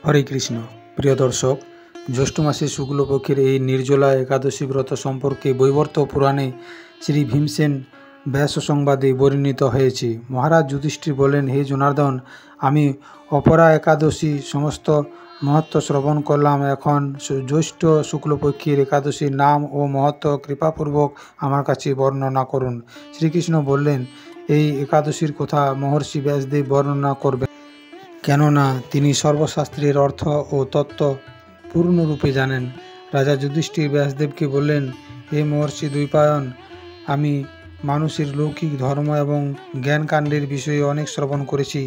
হরে কৃষ্ণ। প্রিয় দর্শক, জ্যৈষ্ঠ মাসের শুক্লপক্ষের এই নির্জলা একাদশী ব্রত সম্পর্কে বৈবর্ত পুরাণে শ্রী ভীমসেন ব্যাস সংবাদে বর্ণিত হয়েছে। মহারাজ যুধিষ্ঠির বলেন, হে জনার্দন, আমি অপরা একাদশী সমস্ত মহত্ব শ্রবণ করলাম। এখন জ্যৈষ্ঠ শুক্লপক্ষের একাদশীর নাম ও মহত্ব কৃপাপূর্বক আমার কাছে বর্ণনা করুন। শ্রীকৃষ্ণ বললেন, এই একাদশীর কথা মহর্ষি ব্যাসদেব বর্ণনা করবেন, কেননা তিনি সর্বশাস্ত্রের অর্থ ও তত্ত্ব পূর্ণরূপে জানেন। রাজা যুধিষ্ঠির ব্যাসদেবকে বললেন, হে মহর্ষি দ্বৈপায়ন, আমি মানুষের লৌকিক ধর্ম এবং জ্ঞানকাণ্ডের বিষয়ে অনেক শ্রবণ করেছি।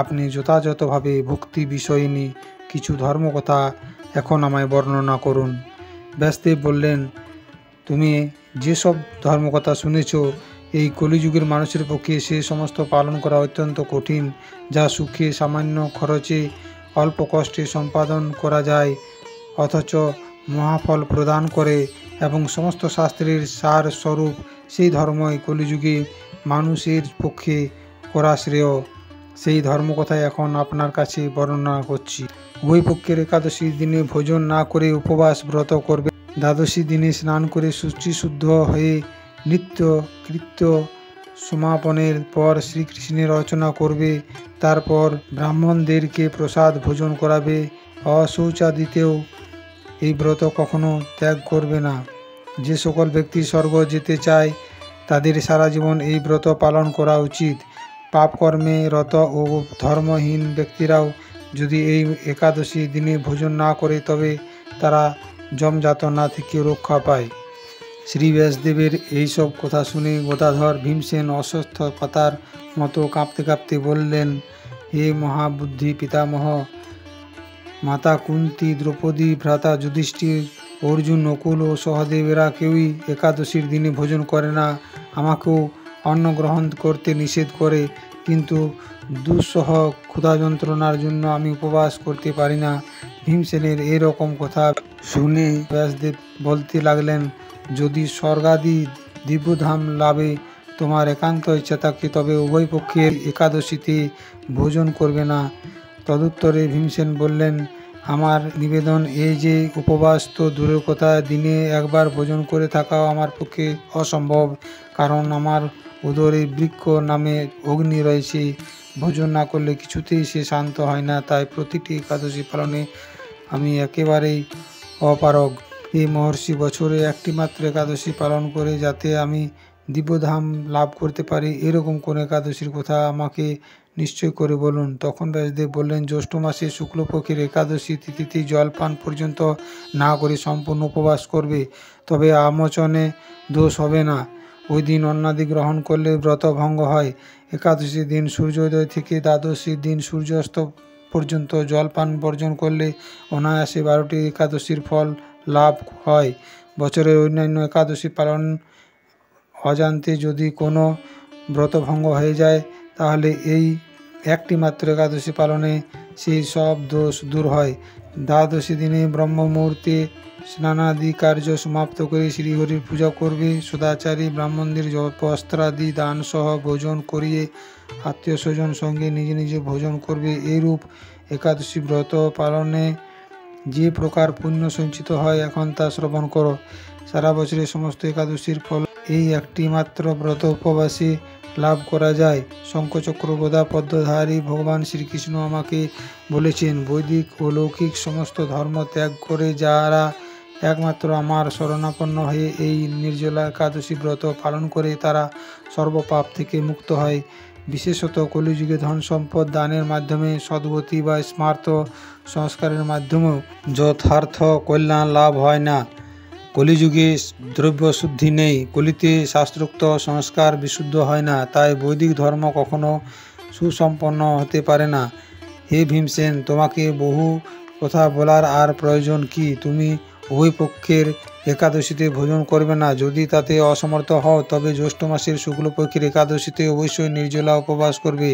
আপনি যথাযথভাবে ভক্তি বিষয়িনী কিছু ধর্মকথা এখন আমায় বর্ণনা করুন। ব্যাসদেব বললেন, তুমি যেসব ধর্মকথা শুনেছ, এই কলিযুগের মানুষের পক্ষে সে সমস্ত পালন করা অত্যন্ত কঠিন, যা সুখে সামান্য খরচে অল্প কষ্টে সম্পাদন করা যায়, অথচ মহাফল প্রদান করে এবং সমস্ত শাস্ত্রের সার স্বরূপ। সেই ধর্মই কলিযুগে মানুষের পক্ষে করা শ্রেয়। সেই ধর্মকথাই এখন আপনার কাছে বর্ণনা করছি। উভয় পক্ষের একাদশীর দিনে ভোজন না করে উপবাস ব্রত করবে। দ্বাদশী দিনে স্নান করে শুচিশুদ্ধ হয়ে নিত্য কৃত্য সমাপনের পর শ্রীকৃষ্ণের অর্চনা করবে। তারপর ব্রাহ্মণদেরকে প্রসাদ ভোজন করাবে। অশৌচাদিতেও এই ব্রত কখনো ত্যাগ করবে না। যে সকল ব্যক্তি স্বর্গ যেতে চায়, তাদের সারা জীবন এই ব্রত পালন করা উচিত। পাপকর্মে রত ও ধর্মহীন ব্যক্তিরাও যদি এই একাদশী দিনে ভোজন না করে, তবে তারা যমযাতনা থেকে রক্ষা পায়। শ্রী ব্যাসদেবের এইসব কথা শুনে গদাধর ভীমসেন অসুস্থ পাতার মতো কাঁপতে কাঁপতে বললেন, হে মহাবুদ্ধি পিতামহ, মাতা কুন্তী, দ্রৌপদী, ভ্রাতা যুধিষ্ঠির, অর্জুন, নকুল ও সহদেব এরা কেউই একাদশীর দিনে ভোজন করে না। আমাকেও অন্ন গ্রহণ করতে নিষেধ করে, কিন্তু দুঃসহ ক্ষুধা যন্ত্রণার জন্য আমি উপবাস করতে পারি না। ভীমসেনের এরকম কথা শুনে ব্যাসদেব বলতে লাগলেন, যদি স্বর্গাদি দিব্যধাম লাভে তোমার একান্ত ইচ্ছা থাকে, তবে উভয় পক্ষের একাদশীতে ভোজন করবে না। তদুত্তরে ভীমসেন বললেন, আমার নিবেদন এই যে, উপবাস তো দূরের কথা, দিনে একবার ভোজন করে থাকাও আমার পক্ষে অসম্ভব, কারণ আমার উদরে বৃক্ষ নামে অগ্নি রয়েছে। ভোজন না করলে কিছুতেই সে শান্ত হয় না, তাই প্রতিটি একাদশী পালনে আমি একেবারেই অপারগ। এই মহর্ষি, বছরে একটি মাত্র একাদশী পালন করে যাতে আমি দিব্যধাম লাভ করতে পারি, এরকম কোন একাদশীর কথা আমাকে নিশ্চয় করে বলুন। তখন ব্যাসদেব বললেন, জ্যৈষ্ঠ মাসে শুক্লপক্ষের একাদশী তিথিতে জলপান পর্যন্ত না করে সম্পূর্ণ উপবাস করবে, তবে আমোচনে দোষ হবে না। ওই দিন অন্নাদি গ্রহণ করলে ব্রত ভঙ্গ হয়। একাদশীর দিন সূর্যোদয় থেকে দ্বাদশীর দিন সূর্যাস্ত পর্যন্ত জলপান বর্জন করলে অনায়াসে 12টি একাদশীর ফল লাভ হয়। বছরের অন্যান্য একাদশী পালন অজান্তে যদি কোনো ব্রতভঙ্গ হয়ে যায়, তাহলে এই একটি মাত্র একাদশী পালনে সেই সব দোষ দূর হয়। দ্বাদশী দিনে ব্রহ্ম মুহূর্তে স্নানাদি কার্য সমাপ্ত করে শ্রীহরির পূজা করবে। সদাচারী ব্রাহ্মণদের বস্ত্রাদি দানসহ ভোজন করিয়ে আত্মীয় স্বজন সঙ্গে নিজে নিজে ভোজন করবে। এইরূপ একাদশী ব্রত পালনে যে প্রকার পুণ্য সঞ্চিত হয়, এখন তা শ্রবণ করো। সারা বছরের সমস্ত একাদশীর ফল এই একটি মাত্র ব্রত উপবাসে লাভ করা যায়। শঙ্খচক্র গদা পদ্মধারী ভগবান শ্রীকৃষ্ণ আমাকে বলেছেন, বৈদিক ও লৌকিক সমস্ত ধর্ম ত্যাগ করে যারা একমাত্র আমার শরণাপন্ন হয়ে এই নির্জলা একাদশী ব্রত পালন করে, তারা সর্বপাপ থেকে মুক্ত হয়। বিশেষত কলিযুগে ধন সম্পদ দানের মাধ্যমে, সদ্গতি বা স্মার্ত সংস্কারের মাধ্যমেও যথার্থ কল্যাণ লাভ হয় না। কলিযুগে দ্রব্য শুদ্ধি নেই, কলিতে শাস্ত্রোক্ত সংস্কার বিশুদ্ধ হয় না, তাই বৈদিক ধর্ম কখনো সুসম্পন্ন হতে পারে না। হে ভীমসেন, তোমাকে বহু কথা বলার আর প্রয়োজন কি? তুমি উভয় পক্ষের একাদশীতে ভোজন করবে না। যদি তাতে অসমর্থ হও, তবে জ্যৈষ্ঠ মাসের শুক্লপক্ষের একাদশীতে অবশ্যই নির্জলা উপবাস করবে।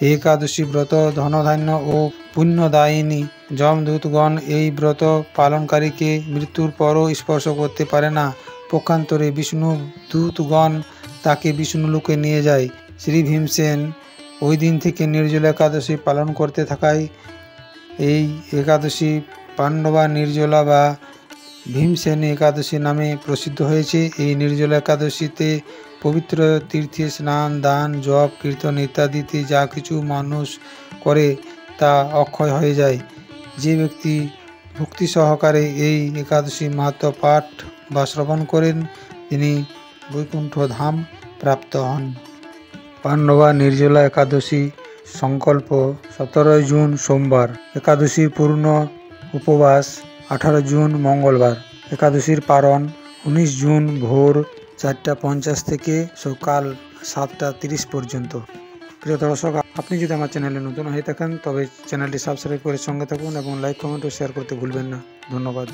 এই একাদশী ব্রত ধনধান্য ও পুণ্যদায়িনী। যমদূতগণ এই ব্রত পালনকারীকে মৃত্যুর পরও স্পর্শ করতে পারে না। পক্ষান্তরে বিষ্ণু দূতগণ তাকে বিষ্ণুলোকে নিয়ে যায়। শ্রী ভীমসেন ওই দিন থেকে নির্জলা একাদশী পালন করতে থাকায় এই একাদশী পাণ্ডবা নির্জলা বা ভীমসেনী একাদশী নামে প্রসিদ্ধ হয়েছে। এই নির্জলা একাদশীতে পবিত্র তীর্থে স্নান, দান, জপ, কীর্তন ইত্যাদিতে যা কিছু মানুষ করে তা অক্ষয় হয়ে যায়। যে ব্যক্তি ভক্তি সহকারে এই একাদশী মাহাত্ম্য পাঠ বা শ্রবণ করেন তিনি বৈকুণ্ঠ ধাম প্রাপ্ত হন। পাণ্ডবা নির্জলা একাদশী সংকল্প 17 জুন সোমবার। একাদশীর পূর্ণ উপবাস 18 জুন মঙ্গলবার। একাদশীর পারণ 19 জুন ভোর 4:50 থেকে সকাল 7:30 পর্যন্ত। প্রিয় দর্শক, আপনি যদি আমার চ্যানেলে নতুন হয়ে থাকেন তবে চ্যানেলটি সাবস্ক্রাইব করে সঙ্গে থাকুন এবং লাইক, কমেন্ট ও শেয়ার করতে ভুলবেন না। ধন্যবাদ।